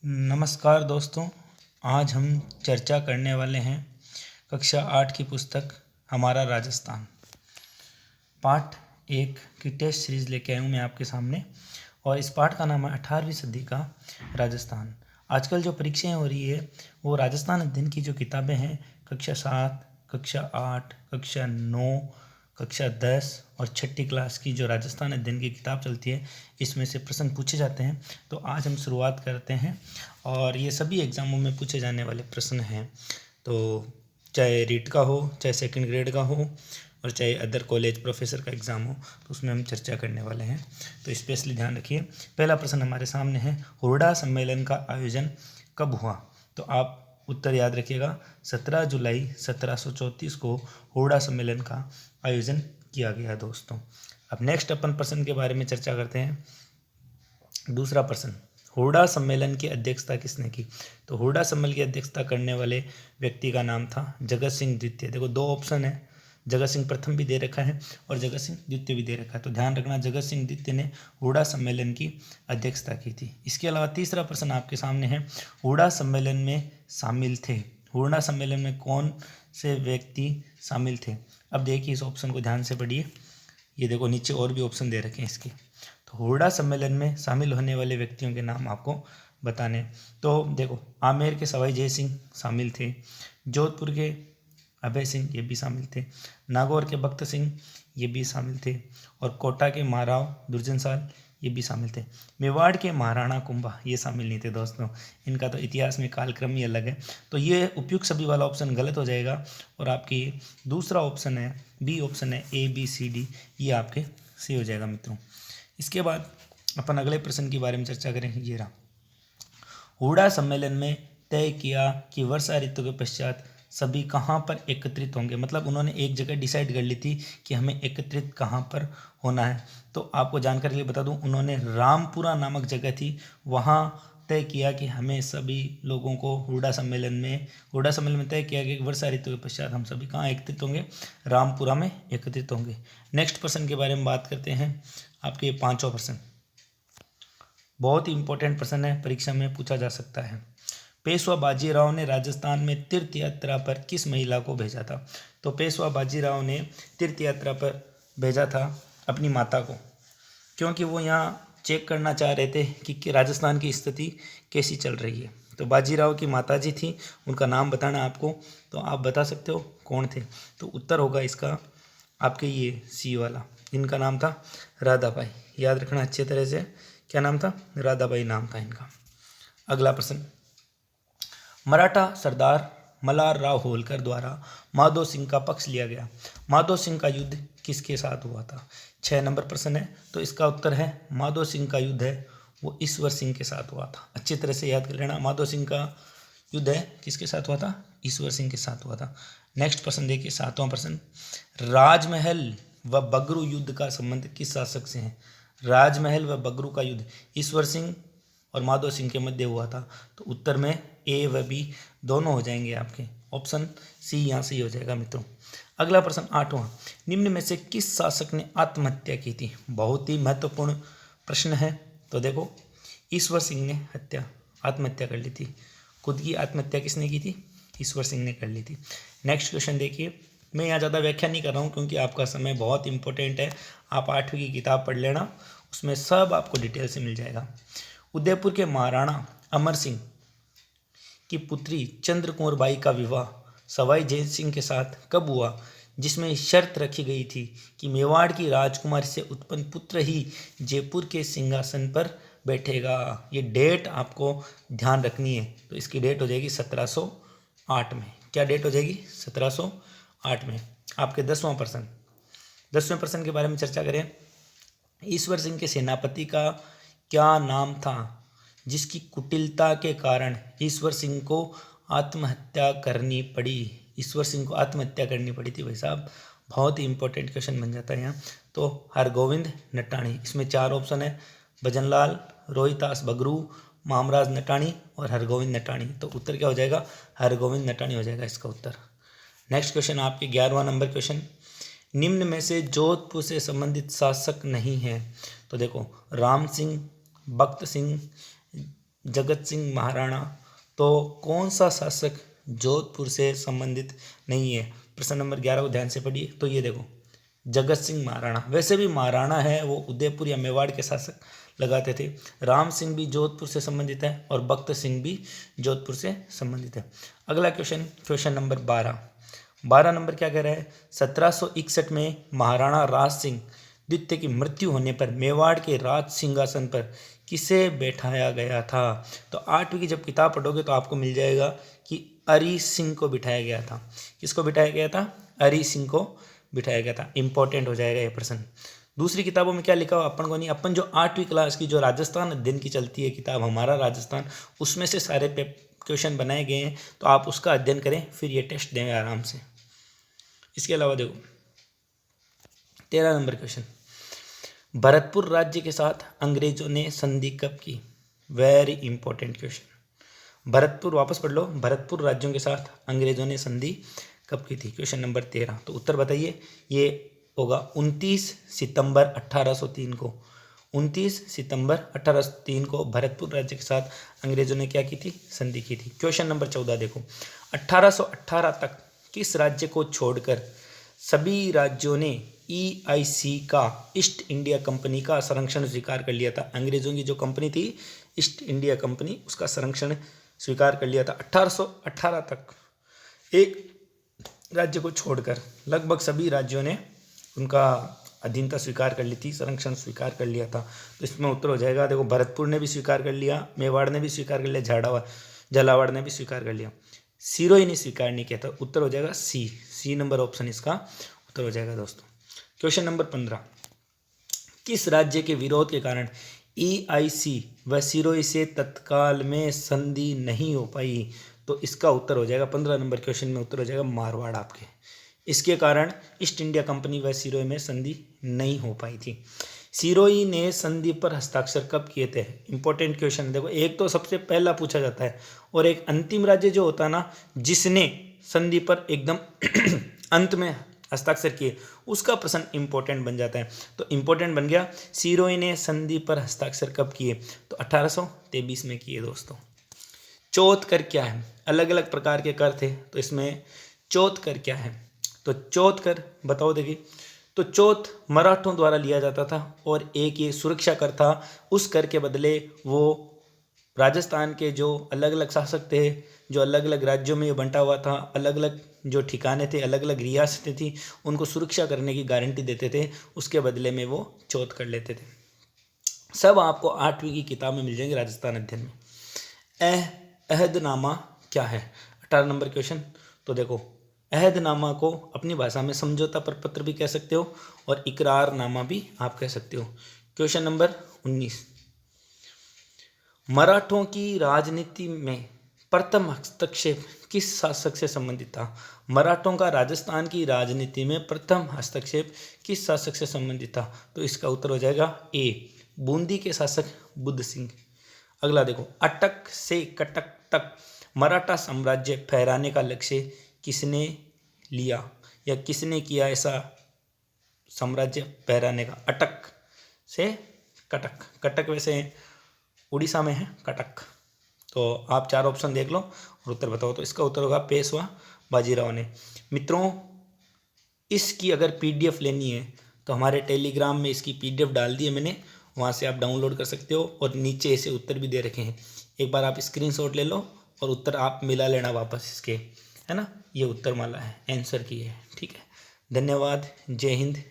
नमस्कार दोस्तों, आज हम चर्चा करने वाले हैं कक्षा 8 की पुस्तक हमारा राजस्थान पाठ 1 की टेस्ट सीरीज़ लेके आया हूँ मैं आपके सामने। और इस पाठ का नाम है 18वीं सदी का राजस्थान। आजकल जो परीक्षाएं हो रही है वो राजस्थान अध्ययन की जो किताबें हैं कक्षा 7, कक्षा 8, कक्षा 9, कक्षा 10 और छठी क्लास की जो राजस्थान अध्ययन की किताब चलती है इसमें से प्रश्न पूछे जाते हैं। तो आज हम शुरुआत करते हैं और ये सभी एग्ज़ामों में पूछे जाने वाले प्रश्न हैं। तो चाहे रीट का हो, चाहे सेकंड ग्रेड का हो और चाहे अदर कॉलेज प्रोफेसर का एग्ज़ाम हो, तो उसमें हम चर्चा करने वाले हैं। तो स्पेशली ध्यान रखिए। पहला प्रश्न हमारे सामने है, हुर्डा सम्मेलन का आयोजन कब हुआ? तो आप उत्तर याद रखिएगा, 17 जुलाई 1734 को हुर्डा सम्मेलन का आयोजन किया गया दोस्तों। अब नेक्स्ट अपन प्रश्न के बारे में चर्चा करते हैं। दूसरा प्रश्न, हुर्डा सम्मेलन की अध्यक्षता किसने की? तो हुर्डा सम्मेलन की अध्यक्षता करने वाले व्यक्ति का नाम था जगत सिंह द्वितीय। देखो दो ऑप्शन है, जगत सिंह प्रथम भी दे रखा है और जगत सिंह द्वितीय भी दे रखा है। तो ध्यान रखना, जगत सिंह द्वितीय ने हुर्डा सम्मेलन की अध्यक्षता की थी। इसके अलावा तीसरा प्रश्न आपके सामने है, हुर्डा सम्मेलन में शामिल थे। हुर्डा सम्मेलन में कौन से व्यक्ति शामिल थे? अब देखिए इस ऑप्शन को ध्यान से पढ़िए। ये देखो नीचे और भी ऑप्शन दे रखे हैं इसके। तो हुर्डा सम्मेलन में शामिल होने वाले व्यक्तियों के नाम आपको बताने। तो देखो, आमेर के सवाई जय सिंह शामिल थे, जोधपुर के अभय सिंह ये भी शामिल थे, नागौर के बख्त सिंह ये भी शामिल थे और कोटा के महाराव दुर्जनसाल ये भी शामिल थे। मेवाड़ के महाराणा कुंभा ये शामिल नहीं थे दोस्तों, इनका तो इतिहास में कालक्रम ही अलग है। तो ये उपयुक्त सभी वाला ऑप्शन गलत हो जाएगा और आपकी दूसरा ऑप्शन है, बी ऑप्शन है, ABCD, ये आपके सही हो जाएगा मित्रों। इसके बाद अपन अगले प्रश्न के बारे में चर्चा करें। ये रहा, हुर्डा सम्मेलन में तय किया कि वर्षा ऋतु के पश्चात सभी कहाँ पर एकत्रित होंगे। मतलब उन्होंने एक जगह डिसाइड कर ली थी कि हमें एकत्रित कहाँ पर होना है। तो आपको जानकारी के लिए बता दूं, उन्होंने रामपुरा नामक जगह थी, वहाँ तय किया कि हमें सभी लोगों को हुर्डा सम्मेलन में तय किया कि वर्षा ऋतु के पश्चात हम सभी कहाँ एकत्रित होंगे? रामपुरा में एकत्रित होंगे। नेक्स्ट प्रश्न के बारे में बात करते हैं। आपके पांचवा प्रश्न बहुत ही इंपॉर्टेंट प्रश्न है, परीक्षा में पूछा जा सकता है। पेशवा बाजीराव ने राजस्थान में तीर्थ यात्रा पर किस महिला को भेजा था? तो पेशवा बाजीराव ने तीर्थ यात्रा पर भेजा था अपनी माता को, क्योंकि वो यहाँ चेक करना चाह रहे थे कि राजस्थान की स्थिति कैसी चल रही है। तो बाजीराव की माताजी थी, उनका नाम बताना आपको, तो आप बता सकते हो कौन थे। तो उत्तर होगा इसका आपके ये सी वाला, इनका नाम था राधाबाई। याद रखना अच्छे तरह से, क्या नाम था? राधाबाई नाम था इनका। अगला प्रश्न, मराठा सरदार मल्हार राव होलकर द्वारा माधो सिंह का पक्ष लिया गया। माधो सिंह का युद्ध किसके साथ हुआ था? 6 नंबर प्रश्न है, तो इसका उत्तर है माधो सिंह का युद्ध है वो ईश्वर सिंह के साथ हुआ था। अच्छी तरह से याद कर लेना, माधो सिंह का युद्ध है किसके साथ हुआ था? ईश्वर सिंह के साथ हुआ था। नेक्स्ट प्रश्न देखिए, 7वां प्रश्न, राजमहल व बगरू युद्ध का संबंध किस शासक से है? राजमहल व बगरू का युद्ध ईश्वर सिंह और माधो सिंह के मध्य हुआ था। तो उत्तर में A व B दोनों हो जाएंगे आपके, ऑप्शन C यहाँ सही हो जाएगा मित्रों। अगला प्रश्न 8वां, निम्न में से किस शासक ने आत्महत्या की थी? बहुत ही महत्वपूर्ण प्रश्न है। तो देखो, ईश्वर सिंह ने आत्महत्या कर ली थी। खुद की आत्महत्या किसने की थी? ईश्वर सिंह ने कर ली थी। नेक्स्ट क्वेश्चन देखिए, मैं यहाँ ज़्यादा व्याख्या नहीं कर रहा हूँ क्योंकि आपका समय बहुत इंपॉर्टेंट है। आप 8वीं की किताब पढ़ लेना, उसमें सब आपको डिटेल से मिल जाएगा। उदयपुर के महाराणा अमर सिंह की पुत्री चंद्र कुंवर बाई का विवाह सवाई जय सिंह के साथ कब हुआ, जिसमें शर्त रखी गई थी कि मेवाड़ की राजकुमारी से उत्पन्न पुत्र ही जयपुर के सिंहासन पर बैठेगा। ये डेट आपको ध्यान रखनी है। तो इसकी डेट हो जाएगी 1708 में। क्या डेट हो जाएगी? 1708 में। आपके 10वां प्रश्न के बारे में चर्चा करें। ईश्वर सिंह के सेनापति का क्या नाम था जिसकी कुटिलता के कारण ईश्वर सिंह को आत्महत्या करनी पड़ी? ईश्वर सिंह को आत्महत्या करनी पड़ी थी भाई साहब, बहुत ही इंपॉर्टेंट क्वेश्चन बन जाता है यहाँ। तो हरगोविंद नटाणी, इसमें 4 ऑप्शन है, भजनलाल, रोहितास बगरू, मामराज नटाणी और हरगोविंद नटाणी। तो उत्तर क्या हो जाएगा? हरगोविंद नटाणी हो जाएगा इसका उत्तर। नेक्स्ट क्वेश्चन आपके 11वां नंबर क्वेश्चन, निम्न में से जोधपुर से संबंधित शासक नहीं है। तो देखो, राम सिंह, बख्त सिंह, जगत सिंह महाराणा। तो कौन सा शासक जोधपुर से संबंधित नहीं है? प्रश्न नंबर 11 को ध्यान से पढ़िए। तो ये देखो जगत सिंह महाराणा, वैसे भी महाराणा है वो उदयपुर या मेवाड़ के शासक लगाते थे। राम सिंह भी जोधपुर से संबंधित है और बख्त सिंह भी जोधपुर से संबंधित है। अगला क्वेश्चन नंबर 12 नंबर क्या कह रहा है? 1761 में महाराणा राज सिंह द्वितीय की मृत्यु होने पर मेवाड़ के राज सिंहासन पर किसे बैठाया गया था? तो 8वीं की जब किताब पढ़ोगे तो आपको मिल जाएगा कि अरी सिंह को बिठाया गया था। किसको बिठाया गया था? अरी सिंह को बिठाया गया था। इंपॉर्टेंट हो जाएगा ये प्रश्न। दूसरी किताबों में क्या लिखा हुआ अपन को नहीं, अपन जो 8वीं क्लास की जो राजस्थान अध्ययन की चलती है किताब हमारा राजस्थान, उसमें से सारे क्वेश्चन बनाए गए हैं, तो आप उसका अध्ययन करें, फिर ये टेस्ट देंगे आराम से। इसके अलावा देखो 13 नंबर क्वेश्चन, भरतपुर राज्य के साथ अंग्रेजों ने संधि कब की? Very important question. भरतपुर वापस पढ़ लो, भरतपुर राज्यों के साथ अंग्रेजों ने संधि कब की थी? Question number 13। तो उत्तर बताइए, ये होगा 29 सितंबर 1803 को। 29 सितंबर 1803 को भरतपुर राज्य के साथ अंग्रेजों ने क्या की थी? संधि की थी। क्वेश्चन नंबर 14 देखो, 1818 तक किस राज्य को छोड़कर सभी राज्यों ने EIC का, ईस्ट इंडिया कंपनी का संरक्षण स्वीकार कर लिया था? अंग्रेजों की जो कंपनी थी ईस्ट इंडिया कंपनी, उसका संरक्षण स्वीकार कर लिया था। 1818 तक एक राज्य को छोड़कर लगभग सभी राज्यों ने उनका अधीनता स्वीकार कर ली थी, संरक्षण स्वीकार कर लिया था। तो इसमें उत्तर हो जाएगा, देखो भरतपुर ने भी स्वीकार कर लिया, मेवाड़ ने भी स्वीकार कर लिया, झालावाड़ ने भी स्वीकार कर लिया, सिरोही ने स्वीकार नहीं किया था। उत्तर हो जाएगा सी नंबर ऑप्शन इसका उत्तर हो जाएगा दोस्तों। क्वेश्चन नंबर 15, किस राज्य के विरोध के कारण EIC व सिरोही से तत्काल में संधि नहीं हो पाई? तो इसका उत्तर हो जाएगा 15 नंबर क्वेश्चन में उत्तर हो जाएगा मारवाड़ आपके। इसके कारण ईस्ट इंडिया कंपनी व सिरोही में संधि नहीं हो पाई थी। सिरोही ने संधि पर हस्ताक्षर कब किए थे? Important question. देखो एक तो सबसे पहला पूछा जाता है और एक अंतिम राज्य जो होता है ना, जिसने संधि पर एकदम अंत में हस्ताक्षर किए, उसका प्रश्न इंपॉर्टेंट बन जाता है। तो इंपॉर्टेंट बन गया, सिरोही ने संधि पर हस्ताक्षर कब किए? तो 1823 में किए दोस्तों। चौथ कर क्या है? अलग अलग प्रकार के कर थे, तो इसमें चौथ कर क्या है? तो चौथ कर बताओ। देखिए, तो चौथ मराठों द्वारा लिया जाता था और एक ये सुरक्षा कर था। उस कर के बदले वो राजस्थान के जो अलग अलग शासक थे, जो अलग अलग राज्यों में ये बंटा हुआ था, अलग अलग जो ठिकाने थे, अलग अलग रियासतें थी, उनको सुरक्षा करने की गारंटी देते थे। उसके बदले में वो चौथ कर लेते थे। सब आपको 8वीं की किताब में मिल जाएंगे राजस्थान अध्ययन में। अहदनामा क्या है? 18 नंबर क्वेश्चन। तो देखो, अहदनामा को अपनी भाषा में समझौता प्रपत्र भी कह सकते हो और इकरारनामा भी आप कह सकते हो। क्वेश्चन नंबर 19, मराठों की राजनीति में प्रथम हस्तक्षेप किस शासक से संबंधित था? मराठों का राजस्थान की राजनीति में प्रथम हस्तक्षेप किस शासक से संबंधित था? तो इसका उत्तर हो जाएगा ए, बूंदी के शासक बुद्ध सिंह। अगला देखो, अटक से कटक तक मराठा साम्राज्य फहराने का लक्ष्य किसने लिया या किसने किया? ऐसा साम्राज्य फहराने का, अटक से कटक। कटक वैसे उड़ीसा में है कटक। तो आप 4 ऑप्शन देख लो और उत्तर बताओ। तो इसका उत्तर होगा पेशवा बाजीराव ने। मित्रों, इसकी अगर PDF लेनी है तो हमारे टेलीग्राम में इसकी PDF डाल दी है मैंने, वहाँ से आप डाउनलोड कर सकते हो और नीचे ऐसे उत्तर भी दे रखे हैं। एक बार आप स्क्रीनशॉट ले लो और उत्तर आप मिला लेना वापस इसके, है ना। ये उत्तर माला है, आंसर की है, ठीक है। धन्यवाद, जय हिंद।